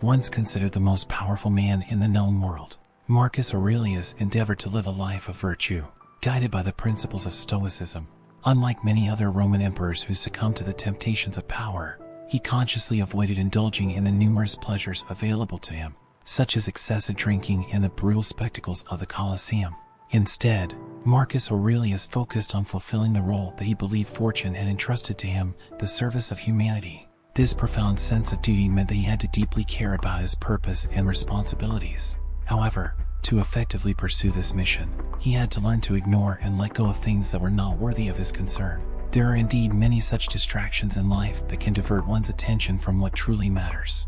once considered the most powerful man in the known world, Marcus Aurelius endeavored to live a life of virtue, guided by the principles of stoicism. Unlike many other Roman emperors who succumbed to the temptations of power, he consciously avoided indulging in the numerous pleasures available to him, such as excessive drinking and the brutal spectacles of the Colosseum. Instead, Marcus Aurelius focused on fulfilling the role that he believed fortune had entrusted to him, the service of humanity. This profound sense of duty meant that he had to deeply care about his purpose and responsibilities. However, to effectively pursue this mission, he had to learn to ignore and let go of things that were not worthy of his concern. There are indeed many such distractions in life that can divert one's attention from what truly matters.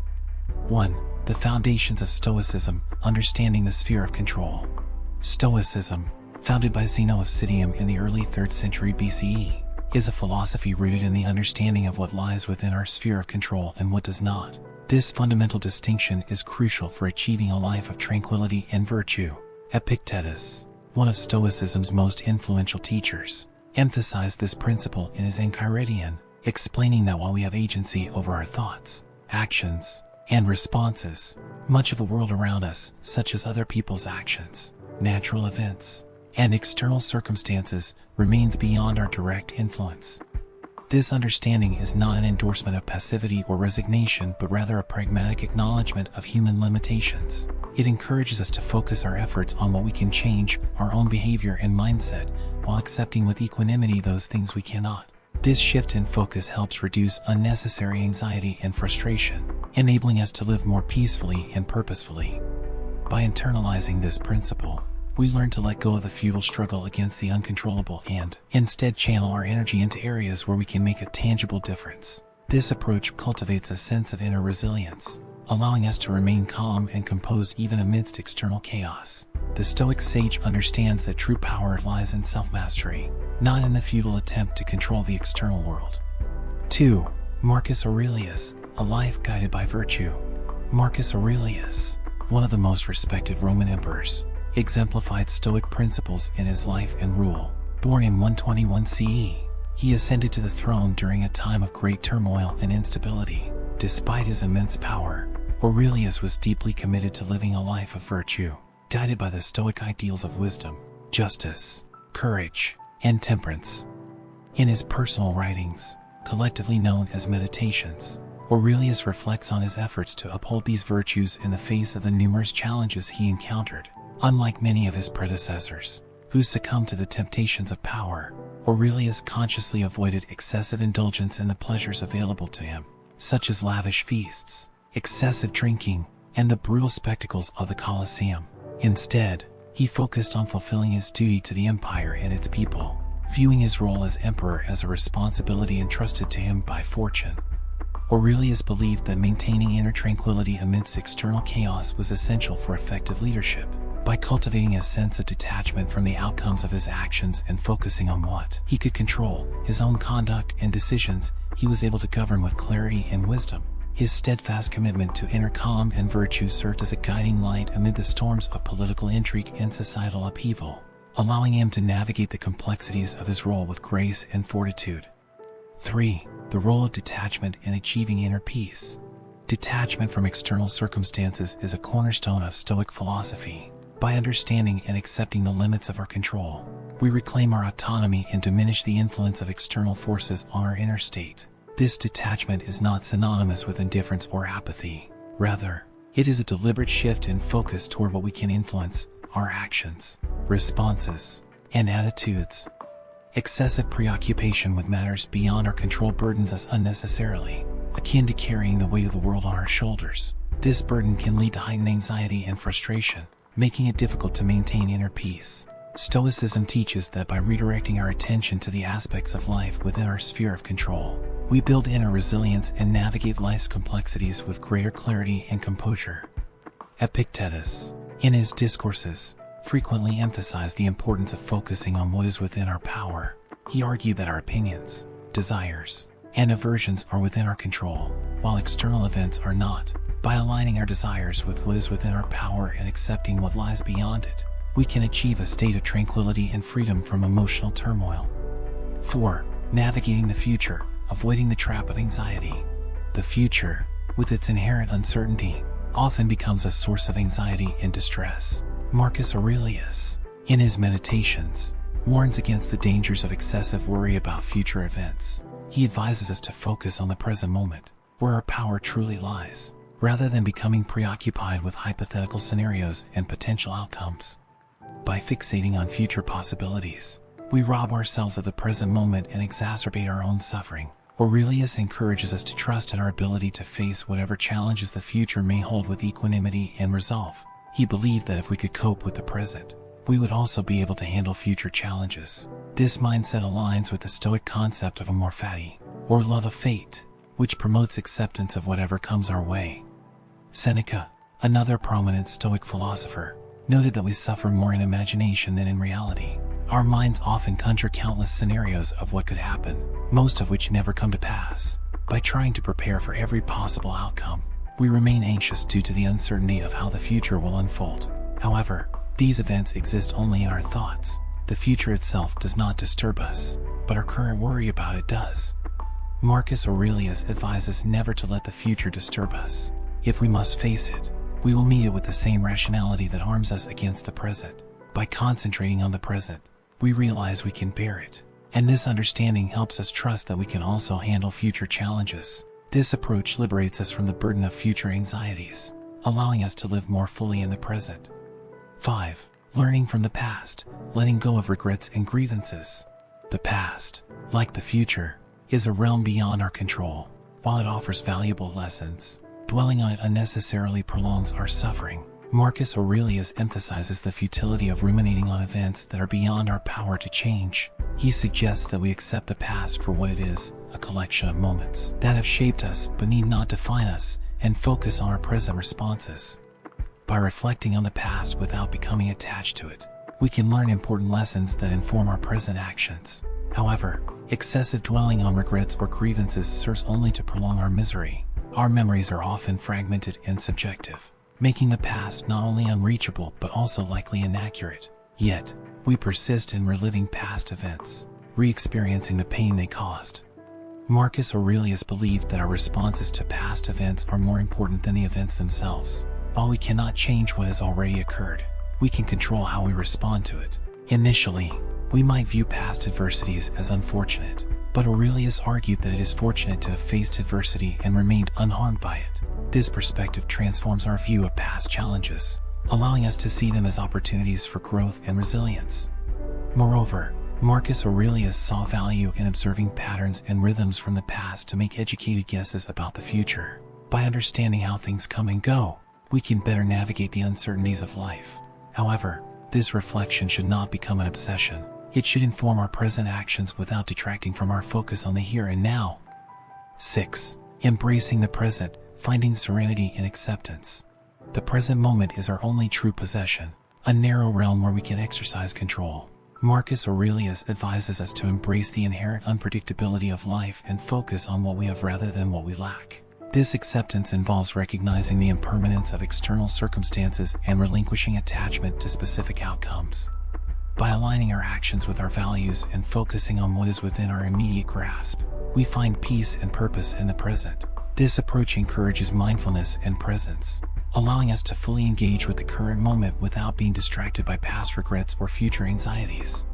1. The foundations of Stoicism, understanding the sphere of control. Stoicism, founded by Zeno of Citium in the early 3rd century BCE, is a philosophy rooted in the understanding of what lies within our sphere of control and what does not. This fundamental distinction is crucial for achieving a life of tranquility and virtue. Epictetus, one of Stoicism's most influential teachers, emphasized this principle in his Enchiridion, explaining that while we have agency over our thoughts, actions, and responses, much of the world around us, such as other people's actions, natural events, and external circumstances, remains beyond our direct influence. This understanding is not an endorsement of passivity or resignation, but rather a pragmatic acknowledgement of human limitations. It encourages us to focus our efforts on what we can change, our own behavior and mindset, while accepting with equanimity those things we cannot. This shift in focus helps reduce unnecessary anxiety and frustration, enabling us to live more peacefully and purposefully. By internalizing this principle, we learn to let go of the futile struggle against the uncontrollable and, instead, channel our energy into areas where we can make a tangible difference. This approach cultivates a sense of inner resilience, allowing us to remain calm and composed even amidst external chaos. The Stoic sage understands that true power lies in self-mastery, not in the futile attempt to control the external world. 2. Marcus Aurelius, a life guided by virtue. Marcus Aurelius, one of the most respected Roman emperors, exemplified Stoic principles in his life and rule. Born in 121 CE, he ascended to the throne during a time of great turmoil and instability. Despite his immense power, Aurelius was deeply committed to living a life of virtue, guided by the Stoic ideals of wisdom, justice, courage, and temperance. In his personal writings, collectively known as Meditations, Aurelius reflects on his efforts to uphold these virtues in the face of the numerous challenges he encountered. Unlike many of his predecessors, who succumbed to the temptations of power, Aurelius consciously avoided excessive indulgence in the pleasures available to him, such as lavish feasts, excessive drinking, and the brutal spectacles of the Colosseum. Instead, he focused on fulfilling his duty to the empire and its people, viewing his role as emperor as a responsibility entrusted to him by fortune. Aurelius believed that maintaining inner tranquility amidst external chaos was essential for effective leadership. By cultivating a sense of detachment from the outcomes of his actions and focusing on what he could control, his own conduct and decisions, he was able to govern with clarity and wisdom. His steadfast commitment to inner calm and virtue served as a guiding light amid the storms of political intrigue and societal upheaval, allowing him to navigate the complexities of his role with grace and fortitude. 3. The role of detachment in achieving inner peace. Detachment from external circumstances is a cornerstone of Stoic philosophy. By understanding and accepting the limits of our control, we reclaim our autonomy and diminish the influence of external forces on our inner state. This detachment is not synonymous with indifference or apathy. Rather, it is a deliberate shift in focus toward what we can influence: our actions, responses, and attitudes. Excessive preoccupation with matters beyond our control burdens us unnecessarily, akin to carrying the weight of the world on our shoulders. This burden can lead to heightened anxiety and frustration, making it difficult to maintain inner peace. Stoicism teaches that by redirecting our attention to the aspects of life within our sphere of control, we build inner resilience and navigate life's complexities with greater clarity and composure. Epictetus, in his discourses, frequently emphasized the importance of focusing on what is within our power. He argued that our opinions, desires, and aversions are within our control, while external events are not. By aligning our desires with what is within our power and accepting what lies beyond it, we can achieve a state of tranquility and freedom from emotional turmoil. 4. Navigating the future, avoiding the trap of anxiety. The future, with its inherent uncertainty, often becomes a source of anxiety and distress. Marcus Aurelius, in his Meditations, warns against the dangers of excessive worry about future events. He advises us to focus on the present moment, where our power truly lies, rather than becoming preoccupied with hypothetical scenarios and potential outcomes. By fixating on future possibilities, we rob ourselves of the present moment and exacerbate our own suffering. Aurelius encourages us to trust in our ability to face whatever challenges the future may hold with equanimity and resolve. He believed that if we could cope with the present, we would also be able to handle future challenges. This mindset aligns with the Stoic concept of amor fati, or love of fate, which promotes acceptance of whatever comes our way. Seneca, another prominent Stoic philosopher, noted that we suffer more in imagination than in reality. Our minds often conjure countless scenarios of what could happen, most of which never come to pass. By trying to prepare for every possible outcome, we remain anxious due to the uncertainty of how the future will unfold. However, these events exist only in our thoughts. The future itself does not disturb us, but our current worry about it does. Marcus Aurelius advises never to let the future disturb us. If we must face it, we will meet it with the same rationality that arms us against the present. By concentrating on the present, we realize we can bear it, and this understanding helps us trust that we can also handle future challenges. This approach liberates us from the burden of future anxieties, allowing us to live more fully in the present. 5. Learning from the past, letting go of regrets and grievances. The past, like the future, is a realm beyond our control. While it offers valuable lessons, dwelling on it unnecessarily prolongs our suffering. Marcus Aurelius emphasizes the futility of ruminating on events that are beyond our power to change. He suggests that we accept the past for what it is, a collection of moments that have shaped us but need not define us, and focus on our present responses. By reflecting on the past without becoming attached to it, we can learn important lessons that inform our present actions. However, excessive dwelling on regrets or grievances serves only to prolong our misery. Our memories are often fragmented and subjective, making the past not only unreachable but also likely inaccurate. Yet, we persist in reliving past events, re-experiencing the pain they caused. Marcus Aurelius believed that our responses to past events are more important than the events themselves. While we cannot change what has already occurred, we can control how we respond to it. Initially, we might view past adversities as unfortunate, but Aurelius argued that it is fortunate to have faced adversity and remained unharmed by it. This perspective transforms our view of past challenges, allowing us to see them as opportunities for growth and resilience. Moreover, Marcus Aurelius saw value in observing patterns and rhythms from the past to make educated guesses about the future. By understanding how things come and go, we can better navigate the uncertainties of life. However, this reflection should not become an obsession. It should inform our present actions without detracting from our focus on the here and now. 6. Embracing the present, finding serenity in acceptance. The present moment is our only true possession, a narrow realm where we can exercise control. Marcus Aurelius advises us to embrace the inherent unpredictability of life and focus on what we have rather than what we lack. This acceptance involves recognizing the impermanence of external circumstances and relinquishing attachment to specific outcomes. By aligning our actions with our values and focusing on what is within our immediate grasp, we find peace and purpose in the present. This approach encourages mindfulness and presence, allowing us to fully engage with the current moment without being distracted by past regrets or future anxieties.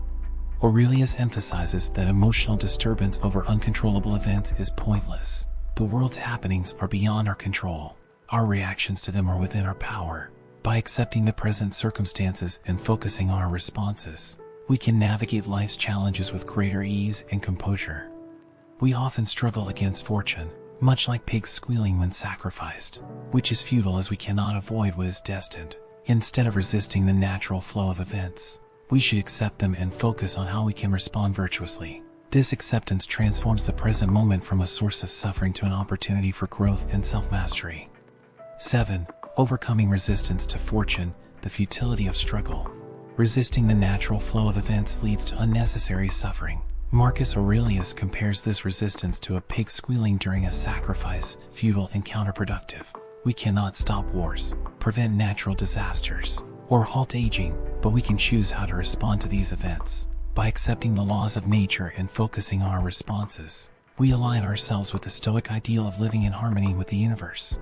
Aurelius emphasizes that emotional disturbance over uncontrollable events is pointless. The world's happenings are beyond our control. Our reactions to them are within our power. By accepting the present circumstances and focusing on our responses, we can navigate life's challenges with greater ease and composure. We often struggle against fortune, much like pigs squealing when sacrificed, which is futile as we cannot avoid what is destined. Instead of resisting the natural flow of events, we should accept them and focus on how we can respond virtuously. This acceptance transforms the present moment from a source of suffering to an opportunity for growth and self-mastery. 7. Overcoming resistance to fortune, the futility of struggle. Resisting the natural flow of events leads to unnecessary suffering. Marcus Aurelius compares this resistance to a pig squealing during a sacrifice, futile and counterproductive. We cannot stop wars, prevent natural disasters, or halt aging, but we can choose how to respond to these events. By accepting the laws of nature and focusing on our responses, we align ourselves with the Stoic ideal of living in harmony with the universe.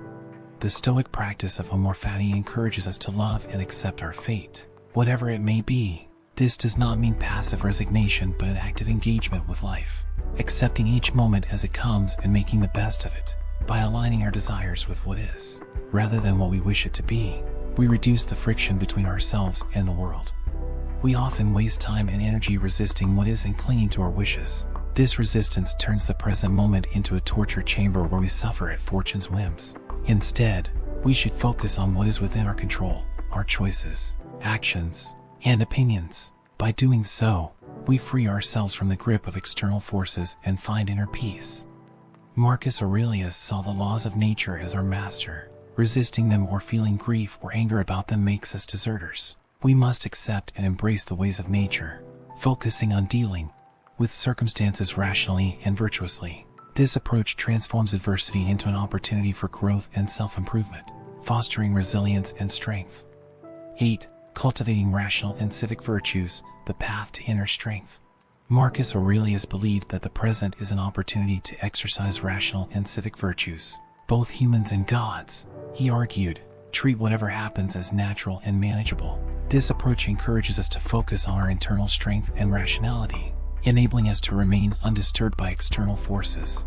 The Stoic practice of amorphity encourages us to love and accept our fate, whatever it may be. This does not mean passive resignation but an active engagement with life, accepting each moment as it comes and making the best of it. By aligning our desires with what is, rather than what we wish it to be, we reduce the friction between ourselves and the world. We often waste time and energy resisting what is and clinging to our wishes. This resistance turns the present moment into a torture chamber where we suffer at fortune's whims. Instead, we should focus on what is within our control, our choices, actions, and opinions. By doing so, we free ourselves from the grip of external forces and find inner peace. Marcus Aurelius saw the laws of nature as our master. Resisting them or feeling grief or anger about them makes us deserters. We must accept and embrace the ways of nature, focusing on dealing with circumstances rationally and virtuously. This approach transforms adversity into an opportunity for growth and self-improvement, fostering resilience and strength. 8. Cultivating rational and civic virtues, the path to inner strength. Marcus Aurelius believed that the present is an opportunity to exercise rational and civic virtues, both humans and gods. He argued, treat whatever happens as natural and manageable. This approach encourages us to focus on our internal strength and rationality, enabling us to remain undisturbed by external forces.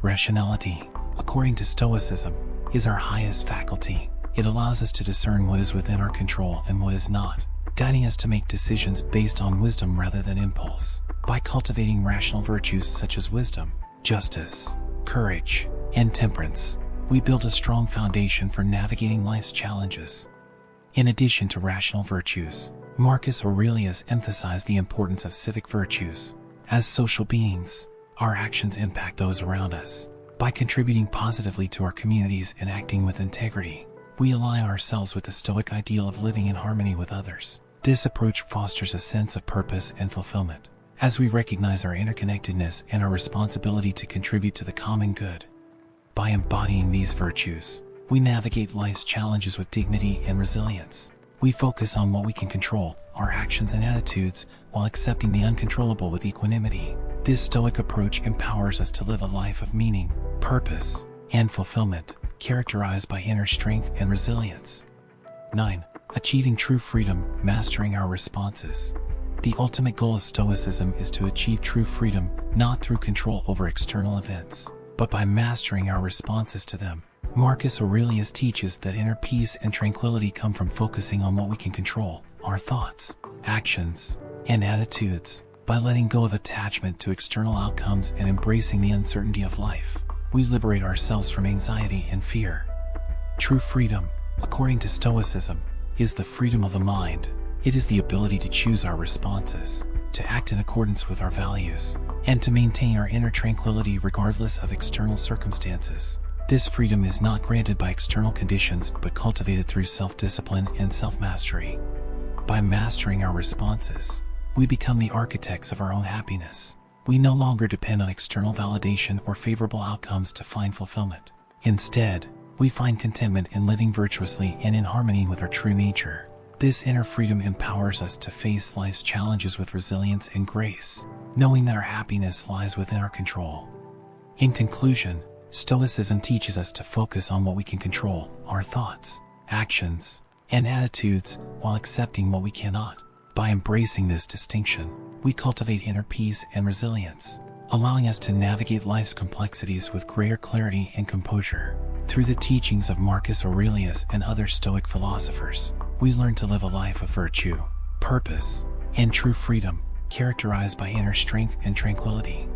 Rationality, according to Stoicism, is our highest faculty. It allows us to discern what is within our control and what is not, guiding us to make decisions based on wisdom rather than impulse. By cultivating rational virtues such as wisdom, justice, courage, and temperance, we build a strong foundation for navigating life's challenges. In addition to rational virtues, Marcus Aurelius emphasized the importance of civic virtues. As social beings, our actions impact those around us. By contributing positively to our communities and acting with integrity, we align ourselves with the Stoic ideal of living in harmony with others. This approach fosters a sense of purpose and fulfillment, as we recognize our interconnectedness and our responsibility to contribute to the common good. By embodying these virtues, we navigate life's challenges with dignity and resilience. We focus on what we can control, our actions and attitudes, while accepting the uncontrollable with equanimity. This Stoic approach empowers us to live a life of meaning, purpose, and fulfillment, characterized by inner strength and resilience. 9. Achieving true freedom, mastering our responses. The ultimate goal of Stoicism is to achieve true freedom, not through control over external events, but by mastering our responses to them. Marcus Aurelius teaches that inner peace and tranquility come from focusing on what we can control, our thoughts, actions, and attitudes. By letting go of attachment to external outcomes and embracing the uncertainty of life, we liberate ourselves from anxiety and fear. True freedom, according to Stoicism, is the freedom of the mind. It is the ability to choose our responses, to act in accordance with our values, and to maintain our inner tranquility regardless of external circumstances. This freedom is not granted by external conditions but cultivated through self-discipline and self-mastery. By mastering our responses, we become the architects of our own happiness. We no longer depend on external validation or favorable outcomes to find fulfillment. Instead, we find contentment in living virtuously and in harmony with our true nature. This inner freedom empowers us to face life's challenges with resilience and grace, knowing that our happiness lies within our control. In conclusion, Stoicism teaches us to focus on what we can control, our thoughts, actions, and attitudes, while accepting what we cannot. By embracing this distinction, we cultivate inner peace and resilience, allowing us to navigate life's complexities with greater clarity and composure. Through the teachings of Marcus Aurelius and other Stoic philosophers, we learn to live a life of virtue, purpose, and true freedom, characterized by inner strength and tranquility.